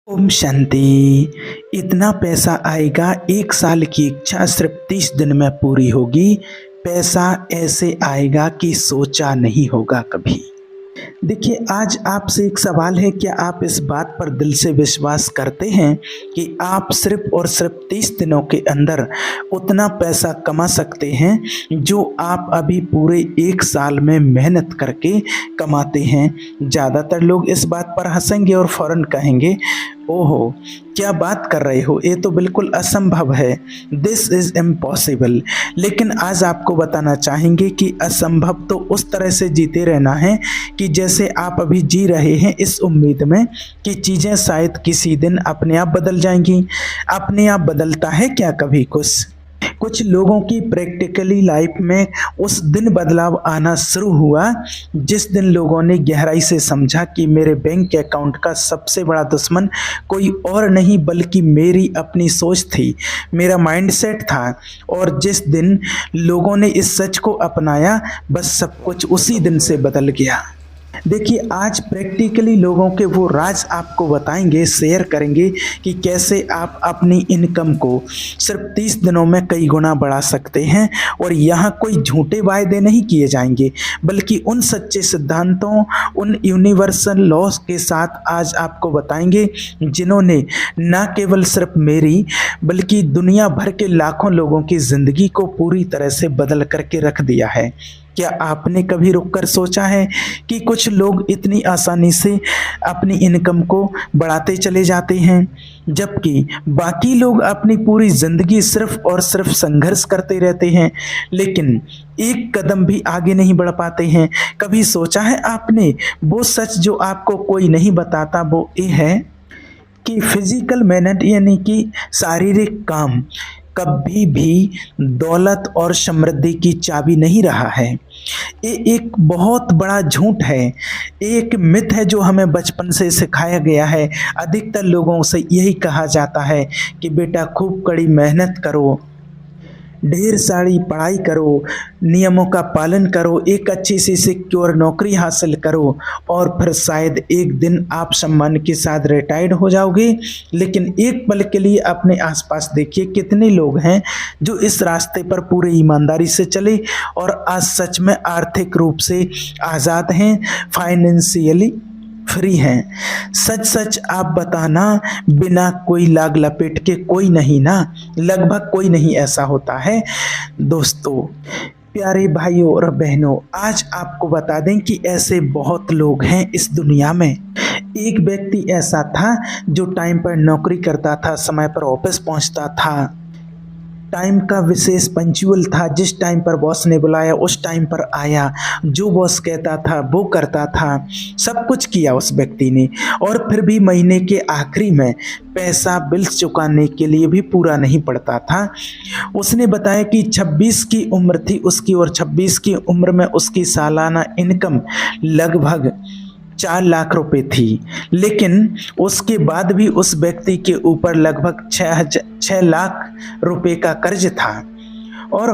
ओम शांति। इतना पैसा आएगा, 1 साल की इच्छा सिर्फ 30 दिन में पूरी होगी। पैसा ऐसे आएगा कि सोचा नहीं होगा कभी। देखिए, आज आपसे एक सवाल है, क्या आप इस बात पर दिल से विश्वास करते हैं कि आप सिर्फ और सिर्फ 30 दिनों के अंदर उतना पैसा कमा सकते हैं जो आप अभी पूरे 1 साल में मेहनत करके कमाते हैं? ज़्यादातर लोग इस बात पर हंसेंगे और फौरन कहेंगे, ओहो, क्या बात कर रहे हो, ये तो बिल्कुल असंभव है, दिस इज़ इम्पॉसिबल। लेकिन आज आपको बताना चाहेंगे कि असंभव तो उस तरह से जीते रहना है कि जैसे आप अभी जी रहे हैं, इस उम्मीद में कि चीज़ें शायद किसी दिन अपने आप बदल जाएंगी। अपने आप बदलता है क्या कभी कुछ लोगों की प्रैक्टिकली लाइफ में उस दिन बदलाव आना शुरू हुआ जिस दिन लोगों ने गहराई से समझा कि मेरे बैंक अकाउंट का सबसे बड़ा दुश्मन कोई और नहीं बल्कि मेरी अपनी सोच थी, मेरा माइंडसेट था। और जिस दिन लोगों ने इस सच को अपनाया, बस सब कुछ उसी दिन से बदल गया। देखिए, आज प्रैक्टिकली लोगों के वो राज आपको बताएंगे, शेयर करेंगे कि कैसे आप अपनी इनकम को सिर्फ 30 दिनों में कई गुना बढ़ा सकते हैं। और यहाँ कोई झूठे वायदे नहीं किए जाएंगे, बल्कि उन सच्चे सिद्धांतों, उन यूनिवर्सल लॉस के साथ आज आपको बताएंगे जिन्होंने न केवल सिर्फ मेरी बल्कि दुनिया भर के लाखों लोगों की ज़िंदगी को पूरी तरह से बदल करके रख दिया है। क्या आपने कभी रुककर सोचा है कि कुछ लोग इतनी आसानी से अपनी इनकम को बढ़ाते चले जाते हैं, जबकि बाकी लोग अपनी पूरी ज़िंदगी सिर्फ और सिर्फ संघर्ष करते रहते हैं, लेकिन एक कदम भी आगे नहीं बढ़ पाते हैं? कभी सोचा है आपने वो सच जो आपको कोई नहीं बताता? वो ये है कि फिजिकल मेहनत यानी कि शारीरिक काम कभी भी दौलत और समृद्धि की चाबी नहीं रहा है। ये एक बहुत बड़ा झूठ है, एक मिथ है जो हमें बचपन से सिखाया गया है। अधिकतर लोगों से यही कहा जाता है कि बेटा खूब कड़ी मेहनत करो, ढेर सारी पढ़ाई करो, नियमों का पालन करो, एक अच्छी सी सिक्योर नौकरी हासिल करो और फिर शायद एक दिन आप सम्मान के साथ रिटायर्ड हो जाओगे। लेकिन एक पल के लिए अपने आसपास देखिए, कितने लोग हैं जो इस रास्ते पर पूरे ईमानदारी से चले और आज सच में आर्थिक रूप से आज़ाद हैं, फाइनेंशियली फ्री हैं। सच सच आप बताना, बिना कोई लाग लपेट के कोई नहीं ना, लगभग कोई नहीं ऐसा होता है। दोस्तों, प्यारे भाइयों और बहनों, आज आपको बता दें कि ऐसे बहुत लोग हैं इस दुनिया में। एक व्यक्ति ऐसा था जो टाइम पर नौकरी करता था, समय पर ऑफिस पहुंचता था, टाइम का विशेष पंक्चुअल था, जिस टाइम पर बॉस ने बुलाया उस टाइम पर आया, जो बॉस कहता था वो करता था, सब कुछ किया उस व्यक्ति ने। और फिर भी महीने के आखिरी में पैसा बिल्स चुकाने के लिए भी पूरा नहीं पड़ता था। उसने बताया कि 26 की उम्र थी उसकी और 26 की उम्र में उसकी सालाना इनकम लगभग 4 लाख रुपए थी, लेकिन उसके बाद भी उस व्यक्ति के ऊपर लगभग 6 लाख रुपए का कर्ज था। और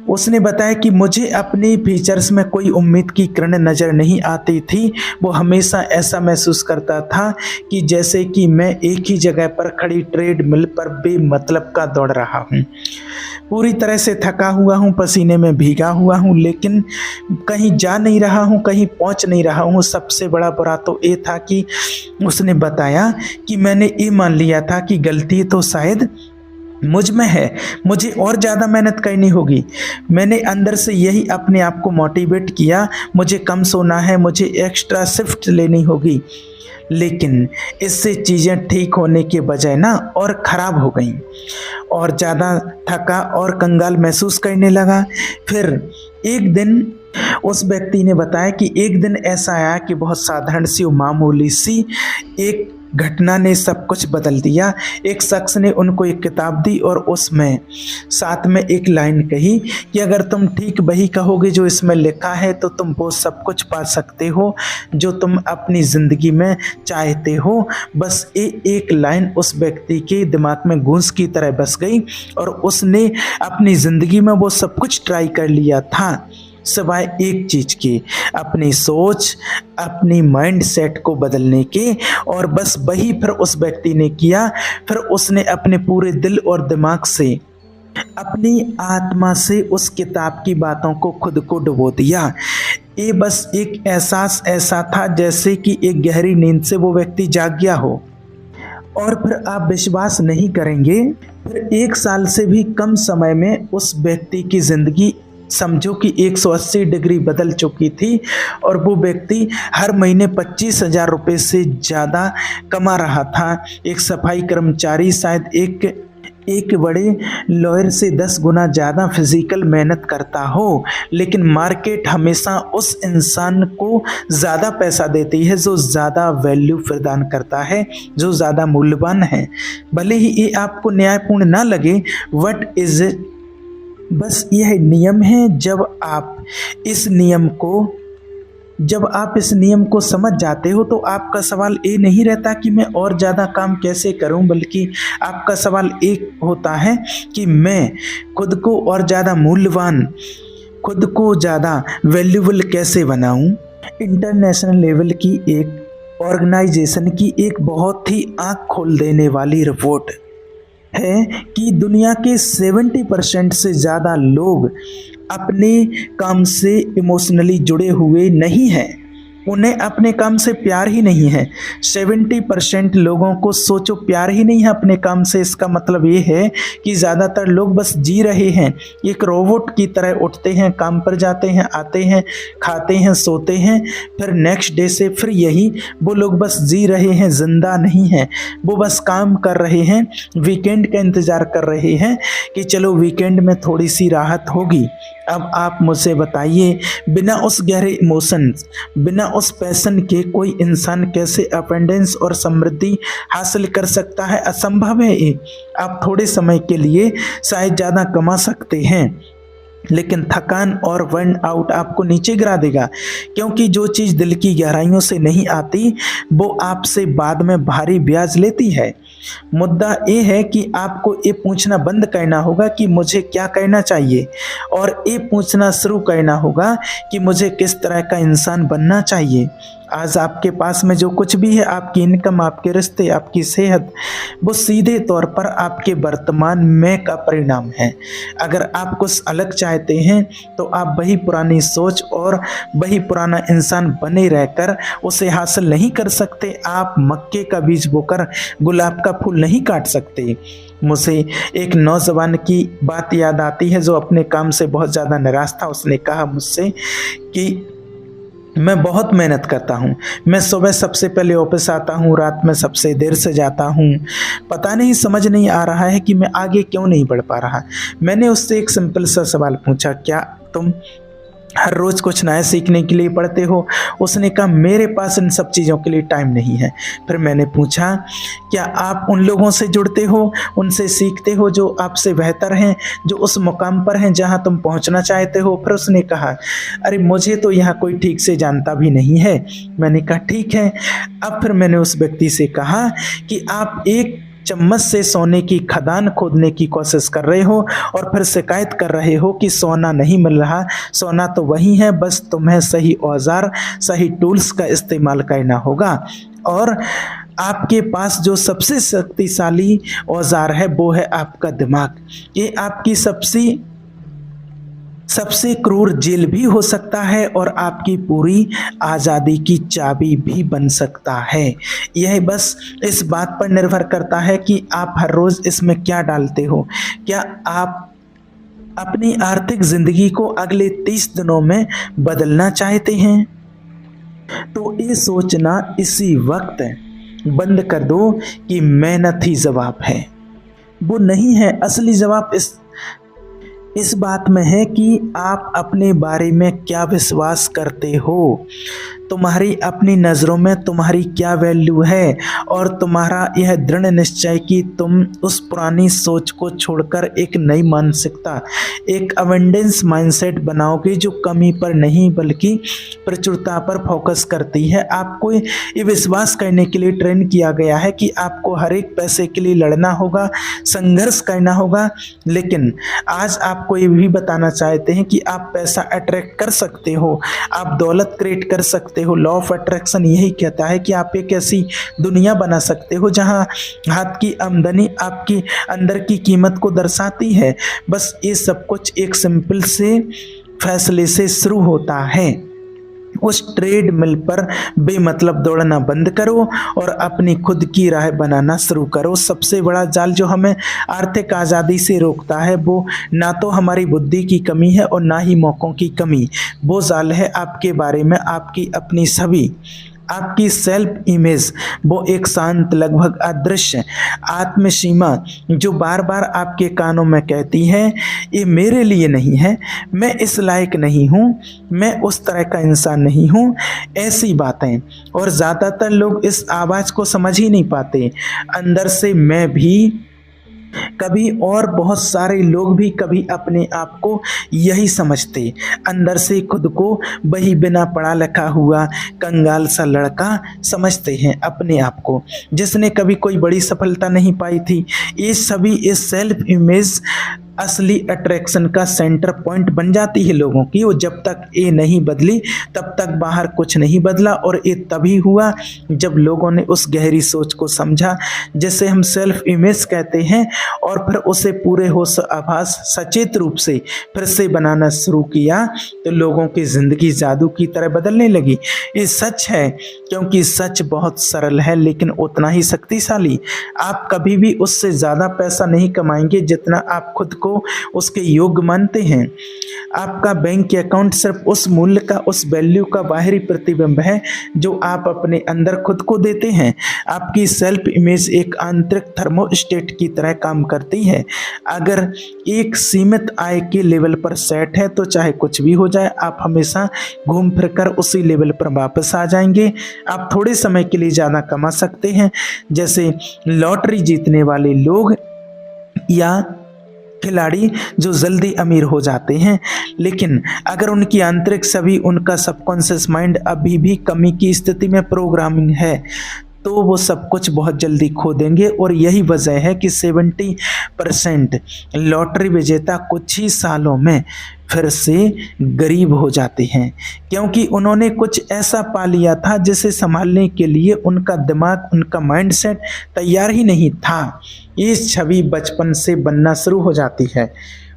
उसने बताया कि मुझे अपने फीचर्स में कोई उम्मीद की किरण नज़र नहीं आती थी। वो हमेशा ऐसा महसूस करता था कि जैसे कि मैं एक ही जगह पर खड़ी ट्रेडमिल पर बेमतलब का दौड़ रहा हूँ, पूरी तरह से थका हुआ हूँ, पसीने में भीगा हुआ हूँ, लेकिन कहीं जा नहीं रहा हूँ, कहीं पहुँच नहीं रहा हूँ। सबसे बड़ा बुरा तो ये था कि उसने बताया कि मैंने ये मान लिया था कि गलती तो शायद मुझ में है, मुझे और ज़्यादा मेहनत करनी होगी। मैंने अंदर से यही अपने आप को मोटिवेट किया, मुझे कम सोना है, मुझे एक्स्ट्रा शिफ्ट लेनी होगी। लेकिन इससे चीज़ें ठीक होने के बजाय ना और ख़राब हो गईं, और ज़्यादा थका और कंगाल महसूस करने लगा। फिर एक दिन उस व्यक्ति ने बताया कि एक दिन ऐसा आया कि बहुत साधारण सी मामूली सी एक घटना ने सब कुछ बदल दिया। एक शख्स ने उनको एक किताब दी और उसमें साथ में एक लाइन कही कि अगर तुम ठीक वही कहोगे जो इसमें लिखा है तो तुम वो सब कुछ पा सकते हो जो तुम अपनी ज़िंदगी में चाहते हो। बस ये एक लाइन उस व्यक्ति के दिमाग में गूंज की तरह बस गई और उसने अपनी ज़िंदगी में वो सब कुछ ट्राई कर लिया था। सिवाय एक चीज के, अपनी सोच, अपनी माइंड सेट को बदलने के। और बस वही फिर उस व्यक्ति ने किया। फिर उसने अपने पूरे दिल और दिमाग से, अपनी आत्मा से उस किताब की बातों को खुद को डुबो दिया। ये बस एक एहसास ऐसा था जैसे कि एक गहरी नींद से वो व्यक्ति जाग गया हो। और फिर आप विश्वास नहीं करेंगे, फिर 1 साल से भी कम समय में उस व्यक्ति की जिंदगी समझो कि 180 डिग्री बदल चुकी थी। और वो व्यक्ति हर महीने 25,000 रुपये से ज़्यादा कमा रहा था। एक सफाई कर्मचारी शायद एक बड़े लॉयर से 10 गुना ज़्यादा फिजिकल मेहनत करता हो, लेकिन मार्केट हमेशा उस इंसान को ज़्यादा पैसा देती है जो ज़्यादा वैल्यू प्रदान करता है, जो ज़्यादा मूल्यवान है। भले ही ये आपको न्यायपूर्ण ना लगे, व्हाट इज इट, बस यह नियम है। जब आप इस नियम को समझ जाते हो तो आपका सवाल ये नहीं रहता कि मैं और ज़्यादा काम कैसे करूं, बल्कि आपका सवाल एक होता है कि मैं खुद को और ज़्यादा मूल्यवान, खुद को ज़्यादा वैल्यूबल कैसे बनाऊं। इंटरनेशनल लेवल की एक ऑर्गेनाइजेशन की एक बहुत ही आँख खोल देने वाली रिपोर्ट है कि दुनिया के 70% से ज़्यादा लोग अपने काम से इमोशनली जुड़े हुए नहीं हैं। उन्हें अपने काम से प्यार ही नहीं है। 70% लोगों को सोचो प्यार ही नहीं है अपने काम से। इसका मतलब ये है कि ज़्यादातर लोग बस जी रहे हैं, एक रोबोट की तरह उठते हैं, काम पर जाते हैं, आते हैं, खाते हैं, सोते हैं, फिर नेक्स्ट डे से फिर यही। वो लोग बस जी रहे हैं, जिंदा नहीं हैं। वो बस काम कर रहे हैं, वीकेंड का इंतज़ार कर रहे हैं कि चलो वीकेंड में थोड़ी सी राहत होगी। अब आप मुझसे बताइए, बिना उस गहरे इमोशंस, बिना उस पैशन के कोई इंसान कैसे अपेंडेंस और समृद्धि हासिल कर सकता है? असंभव है ये। आप थोड़े समय के लिए शायद ज़्यादा कमा सकते हैं, लेकिन थकान और बर्न आउट आपको नीचे गिरा देगा, क्योंकि जो चीज़ दिल की गहराइयों से नहीं आती वो आपसे बाद में भारी ब्याज लेती है। मुद्दा ये है कि आपको ये पूछना बंद करना होगा कि मुझे क्या करना चाहिए, और ये पूछना शुरू करना होगा कि मुझे किस तरह का इंसान बनना चाहिए। आज आपके पास में जो कुछ भी है, आपकी इनकम, आपके रिश्ते, आपकी सेहत, वो सीधे तौर पर आपके वर्तमान में का परिणाम है। अगर आप कुछ अलग चाहते हैं तो आप वही पुरानी सोच और वही पुराना इंसान बने रहकर उसे हासिल नहीं कर सकते। आप मक्के का बीज बोकर गुलाब का फूल नहीं काट सकते। मुझे एक नौजवान की बात याद आती है जो अपने काम से बहुत ज़्यादा निराश था। उसने कहा मुझसे कि मैं बहुत मेहनत करता हूँ, मैं सुबह सबसे पहले ऑफिस आता हूँ, रात में सबसे देर से जाता हूँ, पता नहीं, समझ नहीं आ रहा है कि मैं आगे क्यों नहीं बढ़ पा रहा। मैंने उससे एक सिंपल सा सवाल पूछा, क्या तुम हर रोज़ कुछ नया सीखने के लिए पढ़ते हो? उसने कहा मेरे पास इन सब चीज़ों के लिए टाइम नहीं है। फिर मैंने पूछा, क्या आप उन लोगों से जुड़ते हो, उनसे सीखते हो जो आपसे बेहतर हैं, जो उस मुकाम पर हैं जहां तुम पहुंचना चाहते हो? फिर उसने कहा, अरे मुझे तो यहाँ कोई ठीक से जानता भी नहीं है। मैंने कहा ठीक है। अब फिर मैंने उस व्यक्ति से कहा कि आप एक चम्मच से सोने की खदान खोदने की कोशिश कर रहे हो और फिर शिकायत कर रहे हो कि सोना नहीं मिल रहा। सोना तो वही है, बस तुम्हें सही औजार, सही टूल्स का इस्तेमाल करना होगा। और आपके पास जो सबसे शक्तिशाली औजार है वो है आपका दिमाग। ये आपकी सबसे क्रूर जेल भी हो सकता है और आपकी पूरी आज़ादी की चाबी भी बन सकता है। यह बस इस बात पर निर्भर करता है कि आप हर रोज़ इसमें क्या डालते हो। क्या आप अपनी आर्थिक ज़िंदगी को अगले 30 दिनों में बदलना चाहते हैं? तो ये सोचना इसी वक्त बंद कर दो कि मेहनत ही जवाब है। वो नहीं है। असली जवाब इस बात में है कि आप अपने बारे में क्या विश्वास करते हो। तुम्हारी अपनी नज़रों में तुम्हारी क्या वैल्यू है, और तुम्हारा यह दृढ़ निश्चय कि तुम उस पुरानी सोच को छोड़कर एक नई मानसिकता, एक अवेंडेंस माइंडसेट बनाओगे जो कमी पर नहीं बल्कि प्रचुरता पर फोकस करती है। आपको ये विश्वास करने के लिए ट्रेन किया गया है कि आपको हर एक पैसे के लिए लड़ना होगा, संघर्ष करना होगा, लेकिन आज आप आपको ये भी बताना चाहते हैं कि आप पैसा अट्रैक्ट कर सकते हो, आप दौलत क्रिएट कर सकते हो। लॉ ऑफ अट्रैक्शन यही कहता है कि आप एक ऐसी दुनिया बना सकते हो जहां हाथ की आमदनी आपकी अंदर की कीमत को दर्शाती है। बस ये सब कुछ एक सिंपल से फैसले से शुरू होता है। उस ट्रेड मिल पर बेमतलब दौड़ना बंद करो और अपनी खुद की राह बनाना शुरू करो। सबसे बड़ा जाल जो हमें आर्थिक आज़ादी से रोकता है वो ना तो हमारी बुद्धि की कमी है और ना ही मौक़ों की कमी, वो जाल है आपके बारे में आपकी अपनी छवि, आपकी सेल्फ इमेज। वो एक शांत लगभग अदृश्य आत्मसीमा जो बार बार आपके कानों में कहती है ये मेरे लिए नहीं है, मैं इस लायक नहीं हूँ, मैं उस तरह का इंसान नहीं हूँ, ऐसी बातें। और ज़्यादातर लोग इस आवाज़ को समझ ही नहीं पाते। अंदर से मैं भी कभी और बहुत सारे लोग भी कभी अपने आप को यही समझते, अंदर से खुद को वही बिना पढ़ा लिखा हुआ कंगाल सा लड़का समझते हैं अपने आप को, जिसने कभी कोई बड़ी सफलता नहीं पाई थी। ये सभी इस सेल्फ इमेज असली अट्रैक्शन का सेंटर पॉइंट बन जाती है लोगों की। वो जब तक ये नहीं बदली तब तक बाहर कुछ नहीं बदला, और ये तभी हुआ जब लोगों ने उस गहरी सोच को समझा जिसे हम सेल्फ इमेज कहते हैं, और फिर उसे पूरे होश आभास सचेत रूप से फिर से बनाना शुरू किया तो लोगों की ज़िंदगी जादू की तरह बदलने लगी। ये सच है, क्योंकि सच बहुत सरल है लेकिन उतना ही शक्तिशाली। आप कभी भी उससे ज़्यादा पैसा नहीं कमाएंगे जितना आप खुद को उसके योग्य मानते हैं। आपका बैंक अकाउंट सिर्फ उस मूल्य का, उस वैल्यू का बाहरी प्रतिबिंब है जो आप अपने अंदर खुद को देते हैं। आपकी सेल्फ इमेज एक आंतरिक थर्मोस्टेट की तरह काम करती है। अगर एक सीमित आय के लेवल पर सेट है तो चाहे कुछ भी हो जाए आप हमेशा घूम फिर कर उसी लेवल पर वापस आ जाएंगे। आप थोड़े समय के लिए ज़्यादा कमा सकते हैं, जैसे लॉटरी जीतने वाले लोग या खिलाड़ी जो जल्दी अमीर हो जाते हैं। लेकिन अगर उनकी आंतरिक छवि, उनका सबकॉन्शियस माइंड अभी भी कमी की स्थिति में प्रोग्रामिंग है तो वो सब कुछ बहुत जल्दी खो देंगे। और यही वजह है कि 70% लॉटरी विजेता कुछ ही सालों में फिर से गरीब हो जाते हैं, क्योंकि उन्होंने कुछ ऐसा पा लिया था जिसे संभालने के लिए उनका दिमाग, उनका माइंडसेट तैयार ही नहीं था। ये छवि बचपन से बनना शुरू हो जाती है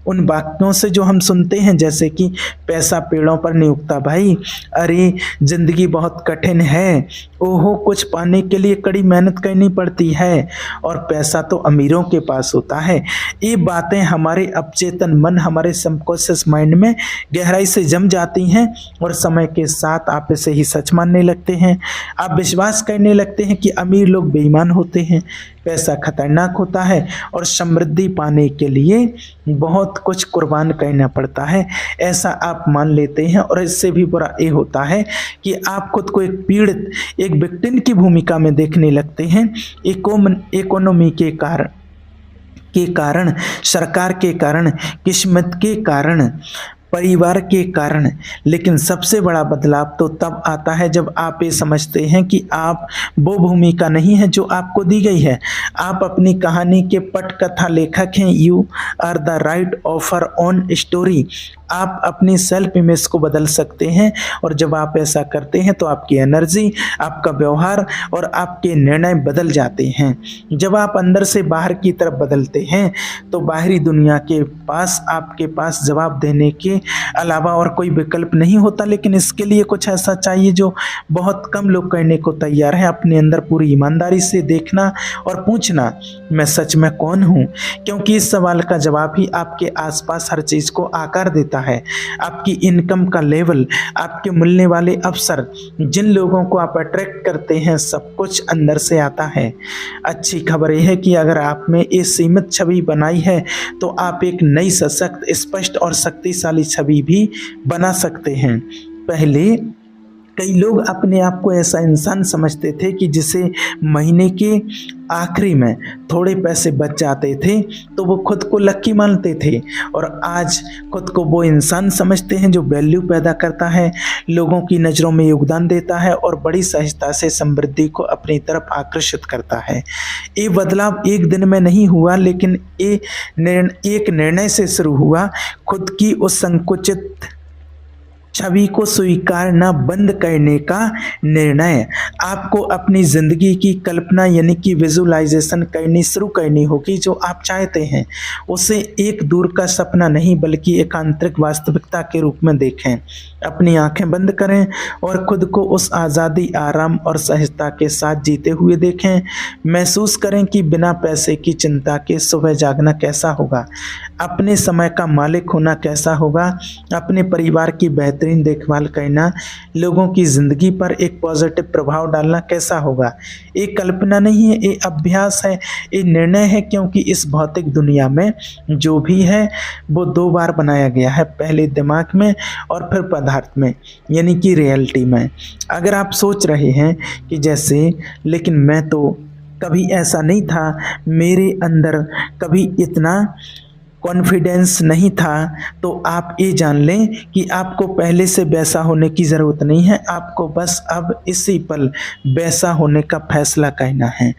उन वाक्यों से जो हम सुनते हैं, जैसे कि पैसा पेड़ों पर नहीं उगता भाई, अरे ज़िंदगी बहुत कठिन है, ओहो कुछ पाने के लिए कड़ी मेहनत करनी पड़ती है, और पैसा तो अमीरों के पास होता है। ये बातें हमारे अवचेतन मन, हमारे सबकॉन्शियस माइंड में गहराई से जम जाती हैं और समय के साथ आप इसे ही सच मानने लगते हैं। आप विश्वास करने लगते हैं कि अमीर लोग बेईमान होते हैं, पैसा खतरनाक होता है और समृद्धि पाने के लिए बहुत कुछ कुर्बान करना पड़ता है, ऐसा आप मान लेते हैं। और इससे भी बुरा ये होता है कि आप खुद को एक पीड़ित, एक विक्टिम की भूमिका में देखने लगते हैं। इकोनॉमी के कारण, सरकार के कारण, किस्मत के कारण, परिवार के कारण। लेकिन सबसे बड़ा बदलाव तो तब आता है जब आप ये समझते हैं कि आप वो भूमिका नहीं है जो आपको दी गई है। आप अपनी कहानी के पटकथा लेखक हैं। You are the right offer on story. आप अपनी सेल्फ इमेज को बदल सकते हैं, और जब आप ऐसा करते हैं तो आपकी एनर्जी, आपका व्यवहार और आपके निर्णय बदल जाते हैं। जब आप अंदर से बाहर की तरफ बदलते हैं तो बाहरी दुनिया के पास आपके पास जवाब देने के अलावा और कोई विकल्प नहीं होता। लेकिन इसके लिए कुछ ऐसा चाहिए जो बहुत कम लोग करने को तैयार हैं, अपने अंदर पूरी ईमानदारी से देखना और पूछना, मैं सच में कौन हूँ? क्योंकि इस सवाल का जवाब ही आपके आसपास हर चीज़ को आकार देता है। आपकी इनकम का लेवल, आपके मिलने वाले अवसर, जिन लोगों को आप अट्रैक्ट करते हैं, सब कुछ अंदर से आता है। अच्छी खबर यह है कि अगर आप में ये सीमित छवि बनाई है तो आप एक नई, सशक्त, स्पष्ट और शक्तिशाली छवि भी बना सकते हैं। पहले कई लोग अपने आप को ऐसा इंसान समझते थे कि जिसे महीने के आखिरी में थोड़े पैसे बच जाते थे तो वो खुद को लकी मानते थे, और आज खुद को वो इंसान समझते हैं जो वैल्यू पैदा करता है, लोगों की नज़रों में योगदान देता है और बड़ी सहजता से समृद्धि को अपनी तरफ आकर्षित करता है। ये बदलाव एक दिन में नहीं हुआ, लेकिन ये एक निर्णय से शुरू हुआ। खुद की उस संकुचित छवि को स्वीकारना बंद करने का निर्णय। आपको अपनी ज़िंदगी की कल्पना यानी कि विजुअलाइजेशन करनी शुरू करनी होगी। जो आप चाहते हैं उसे एक दूर का सपना नहीं बल्कि एक आंतरिक वास्तविकता के रूप में देखें। अपनी आंखें बंद करें और खुद को उस आज़ादी, आराम और सहजता के साथ जीते हुए देखें। महसूस करें कि बिना पैसे की चिंता के सुबह जागना कैसा होगा, अपने समय का मालिक होना कैसा होगा, अपने परिवार की बेहतरीन देखभाल करना, लोगों की ज़िंदगी पर एक पॉजिटिव प्रभाव डालना कैसा होगा। एक कल्पना नहीं है, ये अभ्यास है, ये निर्णय है, क्योंकि इस भौतिक दुनिया में जो भी है वो दो बार बनाया गया है, पहले दिमाग में और फिर पदार्थ में यानी कि रियलिटी में। अगर आप सोच रहे हैं कि जैसे लेकिन मैं तो कभी ऐसा नहीं था, मेरे अंदर कभी इतना कॉन्फिडेंस नहीं था, तो आप ये जान लें कि आपको पहले से वैसा होने की ज़रूरत नहीं है। आपको बस अब इसी पल वैसा होने का फैसला करना है।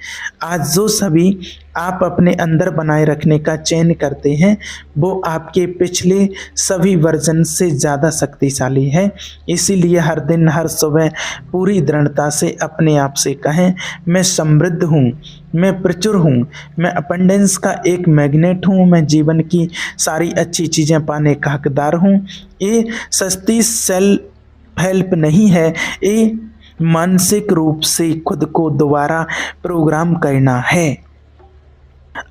आज जो सभी आप अपने अंदर बनाए रखने का चयन करते हैं वो आपके पिछले सभी वर्जन से ज़्यादा शक्तिशाली है। इसीलिए हर दिन, हर सुबह पूरी दृढ़ता से अपने आप से कहें, मैं समृद्ध हूँ, मैं प्रचुर हूँ, मैं अपेंडेंस का एक मैग्नेट हूँ, मैं जीवन की सारी अच्छी चीज़ें पाने का हकदार हूँ। ये सस्ती सेल्फ हेल्प नहीं है, ये मानसिक रूप से खुद को दोबारा प्रोग्राम करना है।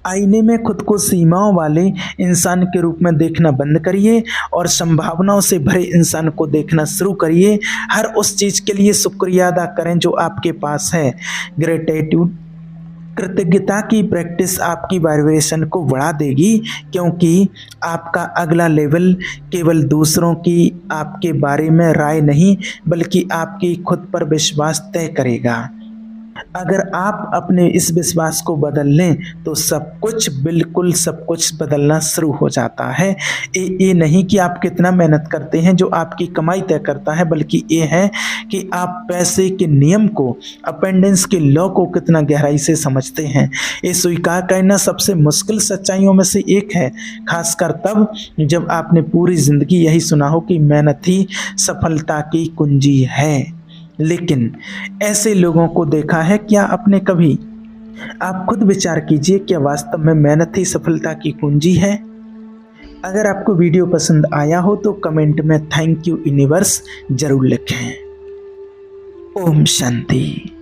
आईने में खुद को सीमाओं वाले इंसान के रूप में देखना बंद करिए और संभावनाओं से भरे इंसान को देखना शुरू करिए। हर उस चीज़ के लिए शुक्रिया अदा करें जो आपके पास है। ग्रेटिट्यूड, कृतज्ञता की प्रैक्टिस आपकी वाइब्रेशन को बढ़ा देगी, क्योंकि आपका अगला लेवल केवल दूसरों की आपके बारे में राय नहीं बल्कि आपकी खुद पर विश्वास तय करेगा। अगर आप अपने इस विश्वास को बदल लें तो सब कुछ, बिल्कुल सब कुछ बदलना शुरू हो जाता है। ये नहीं कि आप कितना मेहनत करते हैं जो आपकी कमाई तय करता है, बल्कि ये है कि आप पैसे के नियम को, अपेंडेंस के लॉ को कितना गहराई से समझते हैं। ये स्वीकार करना सबसे मुश्किल सच्चाइयों में से एक है, खासकर तब जब आपने पूरी ज़िंदगी यही सुना हो कि मेहनत ही सफलता की कुंजी है। लेकिन ऐसे लोगों को देखा है क्या आपने कभी? आप खुद विचार कीजिए, क्या वास्तव में मेहनत ही सफलता की कुंजी है? अगर आपको वीडियो पसंद आया हो तो कमेंट में थैंक यू यूनिवर्स जरूर लिखें। ओम शांति।